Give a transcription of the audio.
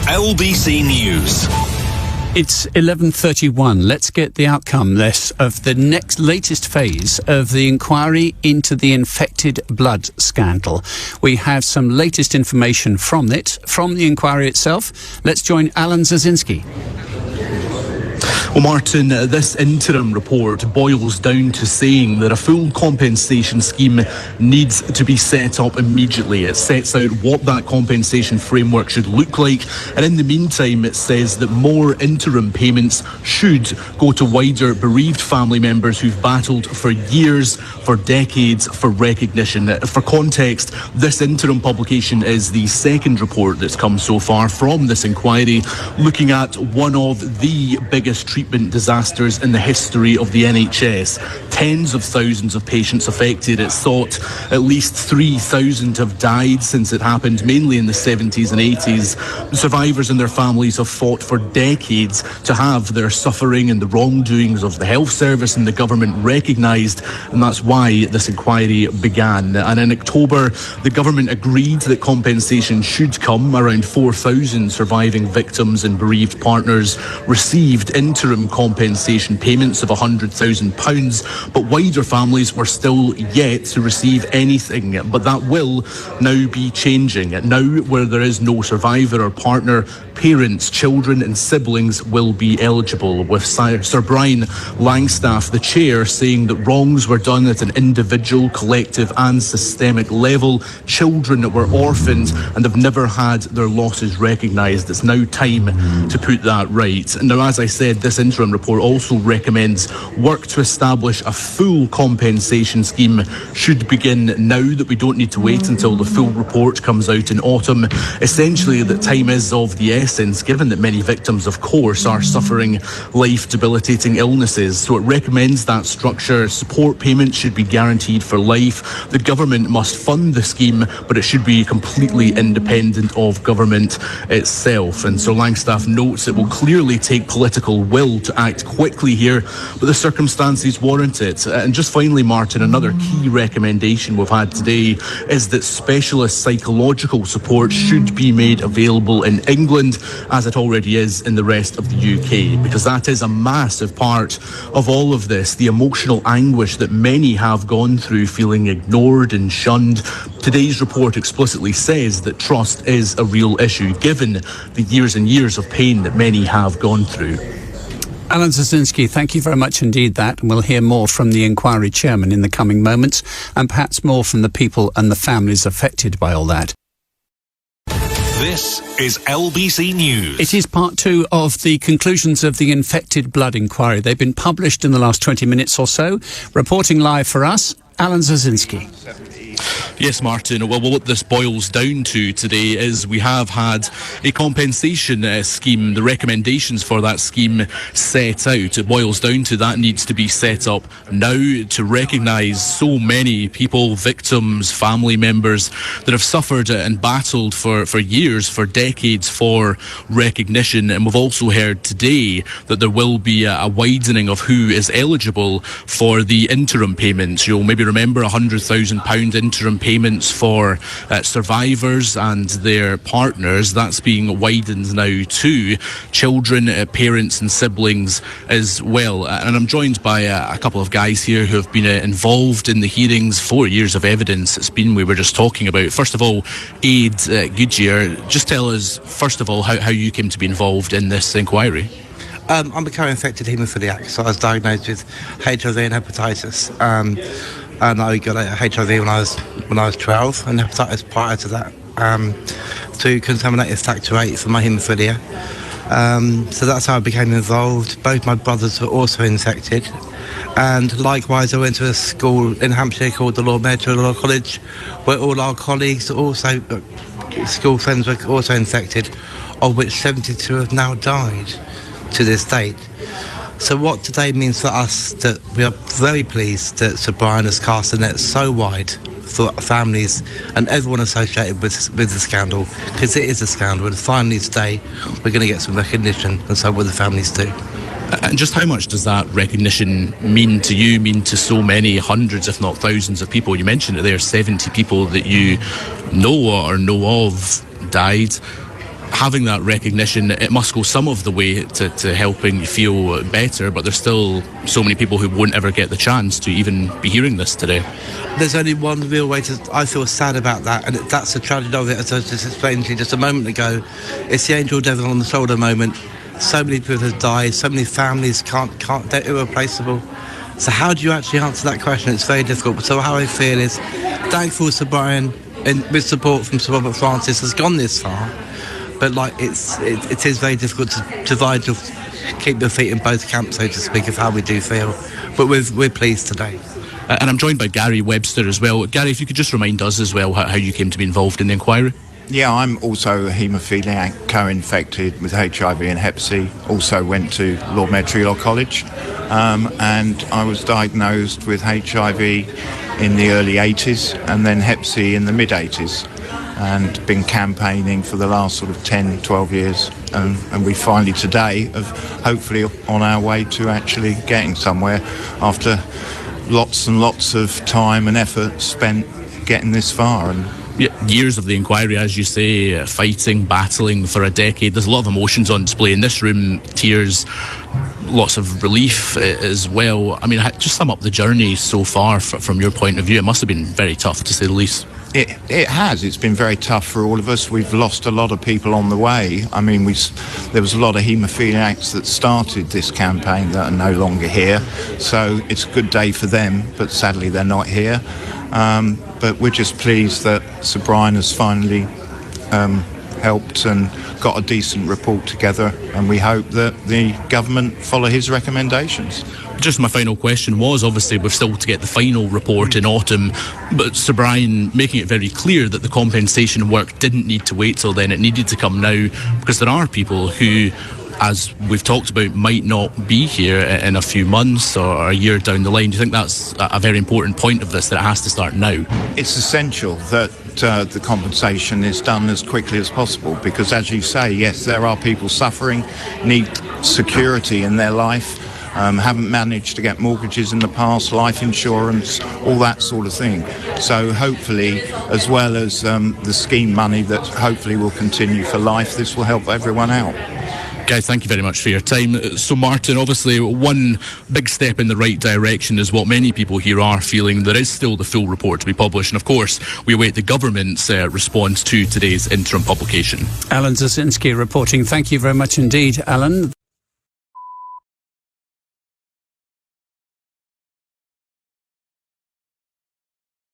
LBC News. It's 11:31. Let's get the outcome of the latest phase of the inquiry into the infected blood scandal. We have some latest information from the inquiry itself. Let's join Alan Zycinski. Well, Martin, this interim report boils down to saying that a full compensation scheme needs to be set up immediately. It sets out what that compensation framework should look like, and in the meantime it says that more interim payments should go to wider bereaved family members who've battled for years, for decades, for recognition. For context, this interim publication is the second report that's come so far from this inquiry, looking at one of the biggest treatment disasters in the history of the NHS. Tens of thousands of patients affected. It's thought at least 3,000 have died since it happened, mainly in the 70s and 80s. Survivors and their families have fought for decades to have their suffering and the wrongdoings of the health service and the government recognised, and that's why this inquiry began. And in October, the government agreed that compensation should come. Around 4,000 surviving victims and bereaved partners received interim compensation payments of £100,000, but wider families were still yet to receive anything. But that will now be changing. Now, where there is no survivor or partner, parents, children and siblings will be eligible, with Sir Brian Langstaff, the chair, saying that wrongs were done at an individual, collective and systemic level. Children that were orphaned and have never had their losses recognised. It's now time to put that right. Now, as I said, this interim report also recommends work to establish a full compensation scheme should begin now, that we don't need to wait until the full report comes out in autumn. Essentially, that time is of the essence, given that many victims, of course, are suffering life-debilitating illnesses. So it recommends that structure. Support payments should be guaranteed for life. The government must fund the scheme, but it should be completely independent of government itself. And Sir Langstaff notes it will clearly take political will to act quickly here, but the circumstances warrant it. And just finally, Martin, another key recommendation we've had today is that specialist psychological support should be made available in England, as it already is in the rest of the UK, because that is a massive part of all of this, the emotional anguish that many have gone through, feeling ignored and shunned. Today's report explicitly says that trust is a real issue, given the years and years of pain that many have gone through. Alan Zycinski, thank you very much indeed. And we'll hear more from the inquiry chairman in the coming moments, and perhaps more from the people and the families affected by all that. This is LBC News. It is part two of the conclusions of the infected blood inquiry. They've been published in the last 20 minutes or so. Reporting live for us, Alan Zycinski. Yes, Martin. Well, what this boils down to today is we have had a compensation scheme, the recommendations for that scheme set out. It boils down to that needs to be set up now to recognise so many people, victims, family members that have suffered and battled for years, for decades, for recognition. And we've also heard today that there will be a widening of who is eligible for the interim payments. You'll maybe remember £100,000 interim payments for survivors and their partners. That's being widened now to children, parents and siblings as well. And I'm joined by a couple of guys here who have been involved in the hearings. 4 years of evidence it's been, we were just talking about. First of all, Ade Goodyear, just tell us, first of all, how you came to be involved in this inquiry. I'm a co-infected haemophiliac, so I was diagnosed with HIV and hepatitis. And I got HIV when I was 12, and hepatitis prior to that, to contaminated factor 8 for my haemophilia. So that's how I became involved. Both my brothers were also infected, and likewise I went to a school in Hampshire called the Lord Mayor Law College, where all our colleagues, also school friends, were also infected, of which 72 have now died to this date. So what today means for us, that we are very pleased that Sir Brian has cast a net so wide for families and everyone associated with the scandal, because it is a scandal, and finally today we're going to get some recognition, and so will the families too. And just how much does that recognition mean to you, mean to so many hundreds, if not thousands of people? You mentioned that there are 70 people that you know or know of died. having that recognition, it must go some of the way to helping you feel better, but there's still so many people who won't ever get the chance to even be hearing this today. There's only one real way to... I feel sad about that, and that's the tragedy of it, as I just explained to you just a moment ago. It's the angel devil on the shoulder moment. So many people have died, so many families they're irreplaceable. So how do you actually answer that question? It's very difficult. So how I feel is thankful Sir Brian, and with support from Sir Robert Francis, has gone this far. But it is very difficult to keep your feet in both camps, so to speak, of how we do feel. But we're pleased today. And I'm joined by Gary Webster as well. Gary, if you could just remind us as well how you came to be involved in the inquiry. Yeah, I'm also a haemophiliac, co-infected with HIV and Hep C. Also went to Lord Mayor Treloar College, and I was diagnosed with HIV in the early 80s and then Hep C in the mid-80s. And been campaigning for the last sort of 10, 12 years. And we finally today have hopefully on our way to actually getting somewhere after lots and lots of time and effort spent getting this far. And years of the inquiry, as you say, fighting, battling for a decade. There's a lot of emotions on display in this room, tears, lots of relief as well. I mean, just sum up the journey so far from your point of view. It must have been very tough, to say the least. It has. It's been very tough for all of us. We've lost a lot of people on the way. I mean, there was a lot of haemophiliacs that started this campaign that are no longer here. So it's a good day for them, but sadly they're not here. But we're just pleased that Sir Brian has finally helped and got a decent report together, and we hope that the government follow his recommendations. Just my final question was, obviously we're still to get the final report in autumn, but Sir Brian making it very clear that the compensation work didn't need to wait till then, it needed to come now, because there are people who, as we've talked about, might not be here in a few months or a year down the line. Do you think that's a very important point of this, that it has to start now? It's essential that the compensation is done as quickly as possible, because as you say, yes, there are people suffering, need security in their life, haven't managed to get mortgages in the past, life insurance, all that sort of thing. So hopefully, as well as the scheme money that hopefully will continue for life, this will help everyone out. Guys, thank you very much for your time. So, Martin, obviously one big step in the right direction is what many people here are feeling. There is still the full report to be published, and of course we await the government's response to today's interim publication. Alan Zycinski reporting. Thank you very much indeed, Alan.